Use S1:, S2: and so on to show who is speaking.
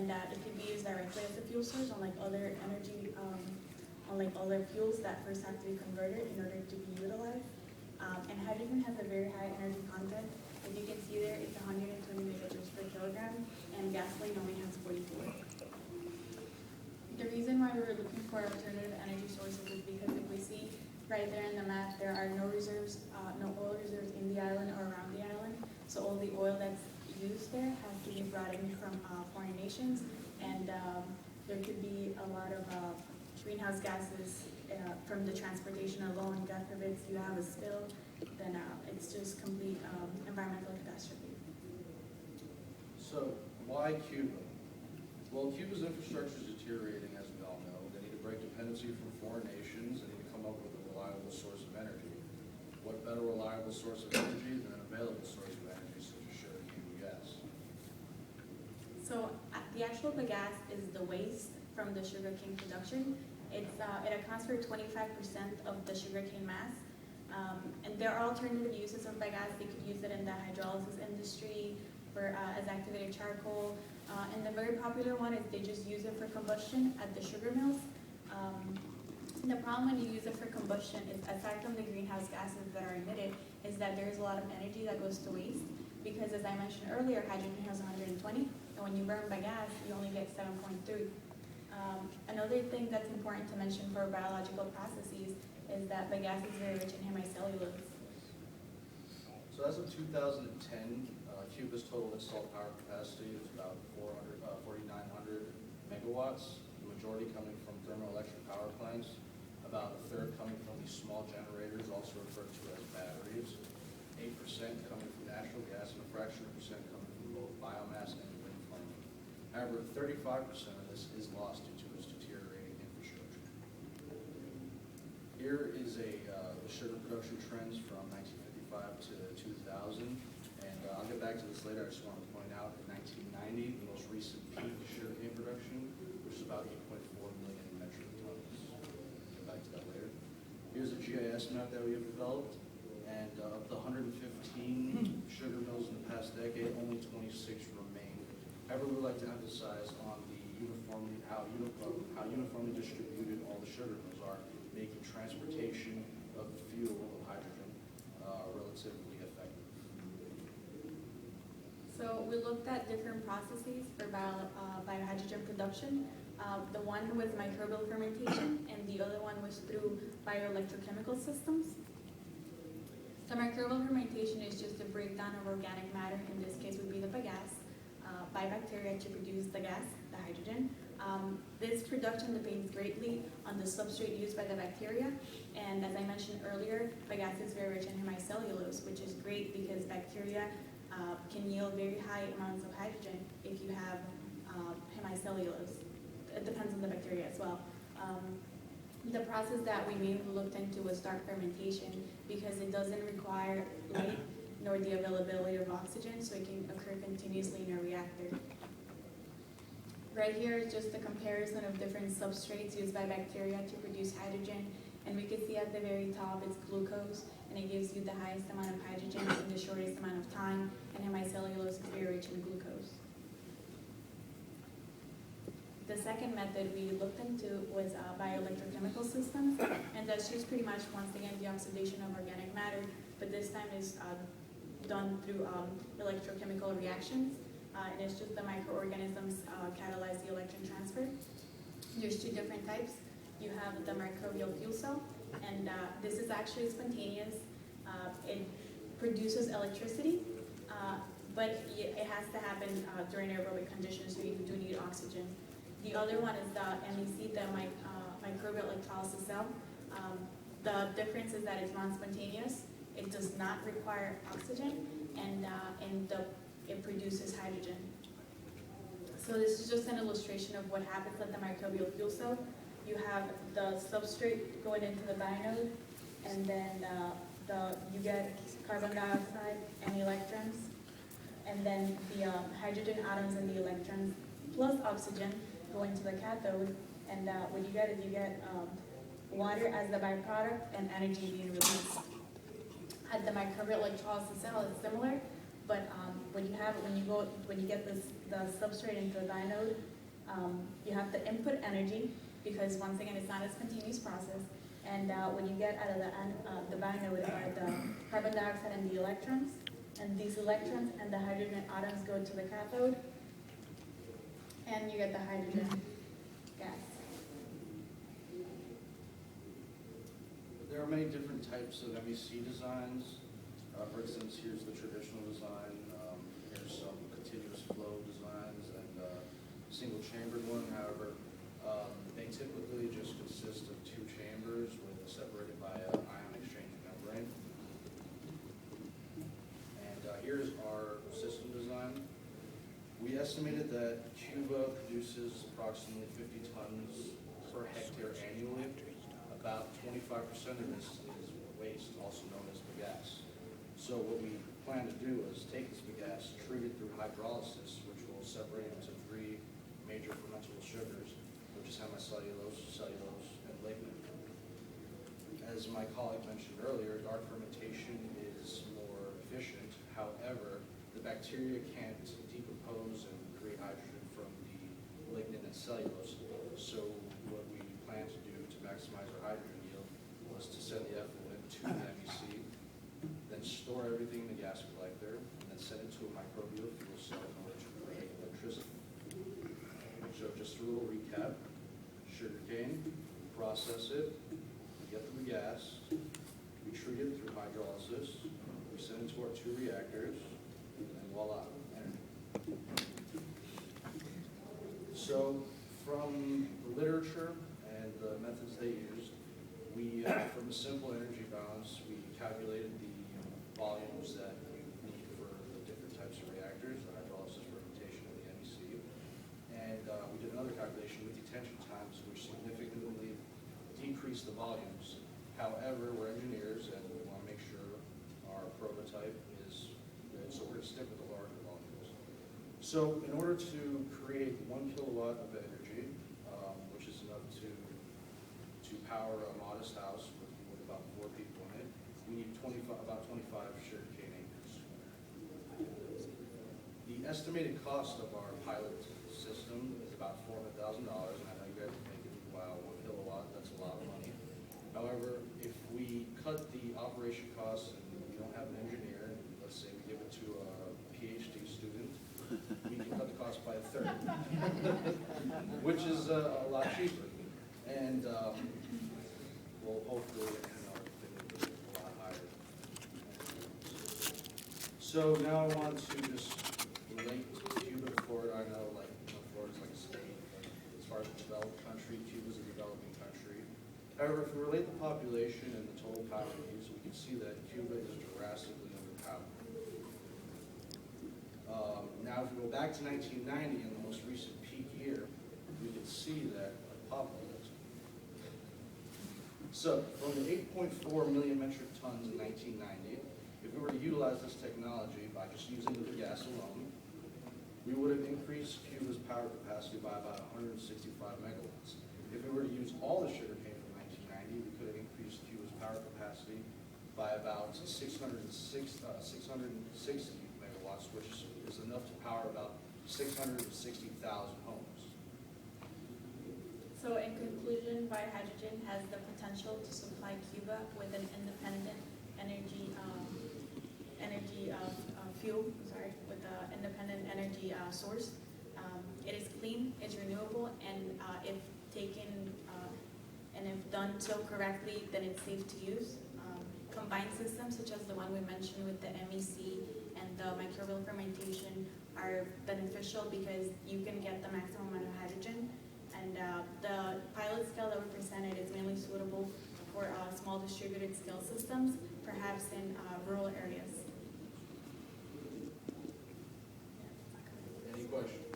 S1: and it could be used directly as a fuel source, unlike other energy, unlike other fuels that first have to be converted in order to be utilized. And hydrogen has a very high energy content. As you can see there, it's 120 megajoules per kilogram, and gasoline only has 44. The reason why we were looking for alternative energy sources is because if we see right there in the map, there are no reserves, no oil reserves in the island or around the island. So all the oil that's used there has to be brought in from foreign nations, and there could be a lot of greenhouse gases from the transportation alone. God forbid you have a spill, then it's just complete environmental catastrophe.
S2: So why Cuba? Well, Cuba's infrastructure is deteriorating, as we all know. They need to break dependency from foreign nations. They need to come up with a reliable source of energy. What better reliable source of energy than an available source of energy such as sugarcane gas?
S1: So the actual bagasse is the waste from the sugarcane production. It accounts for 25% of the sugarcane mass. And there are alternative uses of bagasse. They could use it in the hydrolysis industry for as activated charcoal. And the very popular one is they just use it for combustion at the sugar mills. The problem when you use it for combustion is, aside from the greenhouse gases that are emitted, is that there's a lot of energy that goes to waste. Because as I mentioned earlier, hydrogen has 120, and when you burn bagasse, you only get 7.3. Another thing that's important to mention for biological processes is that bagasse is very rich in hemicellulose.
S2: So as of 2010, Cuba's total installed power capacity is about 4,900 megawatts, the majority coming from thermoelectric power plants, about a third coming from these small generators, also referred to as batteries, 8% coming from natural gas, and a fraction of percent coming from both biomass and wind farming. However, 35% of this is lost due to its deteriorating infrastructure. Here is the sugar production trends from 1955 to 2000, and I'll get back to this later. I just want to point out in 1990, the most recent peak sugarcane production, which is about 8.4 million metric tons. I'll get back to that later. Here's a GIS map that we have developed, and of the 115 sugar mills in the past decade, only 26 remain. However, we would like to emphasize on the how uniformly distributed all the sugar mills are, making transportation of the fuel of hydrogen relatively effective.
S1: So we looked at different processes for biohydrogen production. The one was microbial fermentation, and the other one was through bioelectrochemical systems. So microbial fermentation is just a breakdown of organic matter, in this case would be the bagasse, by bacteria to produce the gas, the hydrogen. This production depends greatly on the substrate used by the bacteria, and as I mentioned earlier, bagasse is very rich in hemicellulose, which is great because bacteria can yield very high amounts of hydrogen if you have hemicellulose. It depends on the bacteria as well. The process that we mainly looked into was dark fermentation because it doesn't require light nor the availability of oxygen, so it can occur continuously in a reactor. Right here is just a comparison of different substrates used by bacteria to produce hydrogen, and we can see at the very top it's glucose, and it gives you the highest amount of hydrogen in the shortest amount of time, and hemicellulose is very rich in glucose. The second method we looked into was bioelectrochemical systems, and that's just pretty much, once again, the oxidation of organic matter, but this time is done through electrochemical reactions, and it's just the microorganisms catalyze the electron transfer. There's two different types. You have the microbial fuel cell, and this is actually spontaneous. It produces electricity, but it has to happen during aerobic conditions, so you do need oxygen. The other one is the MEC, the microbial electrolysis cell. The difference is that it's non-spontaneous. It does not require oxygen, and it produces hydrogen. So this is just an illustration of what happens at the microbial fuel cell. You have the substrate going into the binode, and then you get carbon dioxide and electrons, and then the hydrogen atoms and the electrons plus oxygen go into the cathode, and what you get is you get water as the byproduct and energy being released. At the microbial electrolysis cell, it's similar, But when you get the substrate into a dynode, you have to input energy, because once again, it's not a continuous process. And when you get out of the binode are the carbon dioxide and the electrons. And these electrons and the hydrogen atoms go to the cathode, and you get the hydrogen gas.
S2: There are many different types of MEC designs. For instance, here's the traditional design. Here's some continuous flow designs and single chambered one. However, they typically just consist of two chambers separated by an ion exchange membrane. And here's our system design. We estimated that Cuba produces approximately 50 tons per hectare annually. About 25% of this is waste, also known as bagasse. So what we plan to do is take this bagasse, treat it through hydrolysis, which will separate it into three major fermentable sugars, which is hemicellulose, cellulose, and lignin. As my colleague mentioned earlier, dark fermentation is more efficient. However, the bacteria can't decompose and create hydrogen from the lignin and cellulose. So what we plan to do to maximize our hydrogen yield was to send the effluent to the MEC, then store everything in the gas collector, and then send it to a microbial fuel cell in order to create electricity. So just a little recap: sugarcane, process it, we get the gas, we treat it through hydrolysis, we send it to our two reactors, and voila, energy. So from the literature and the methods they used, we, from a simple energy balance, we calculated the volumes that we need for the different types of reactors, the hydrolysis, fermentation, and the MEC. And we did another calculation with detention times, which significantly decreased the volumes. However, we're engineers and we want to make sure our prototype is good, so we're going to stick with the larger volumes. So in order to create 1 kilowatt of energy, which is enough to power a modest house with about 4 people in it, we need about 25 sugarcane acres. The estimated cost of our pilot system is about $400,000, and I know you guys are thinking, wow, 1 kilowatt, that's a lot of money. However, if we cut the operation costs and we don't have an engineer, and let's say we give it to a PhD student, we can cut the cost by a third, which is a lot cheaper. And well, hopefully, a lot higher. So now I want to just relate Cuba to Florida. I know, Florida's like a state, but as far as a developed country, Cuba's a developing country. However, if we relate the population and the total power needs, we can see that Cuba is drastically underpowered. Now, if we go back to 1990 and the most recent peak year, we can see that so from the 8.4 million metric tons in 1990, if we were to utilize this technology by just using the gas alone, we would have increased Cuba's power capacity by about 165 megawatts. If we were to use all the sugarcane from 1990, we could have increased Cuba's power capacity by about 660 megawatts, which is enough to power about 660,000 homes.
S1: So in conclusion, Biohydrogen has the potential to supply Cuba with an independent with an independent energy source. It is clean, it's renewable, and if taken and if done so correctly, then it's safe to use. Combined systems such as the one we mentioned with the MEC and the microbial fermentation are beneficial because you can get the maximum amount of hydrogen. And the pilot scale that we presented is mainly suitable for small distributed scale systems, perhaps in rural areas.
S2: Any questions?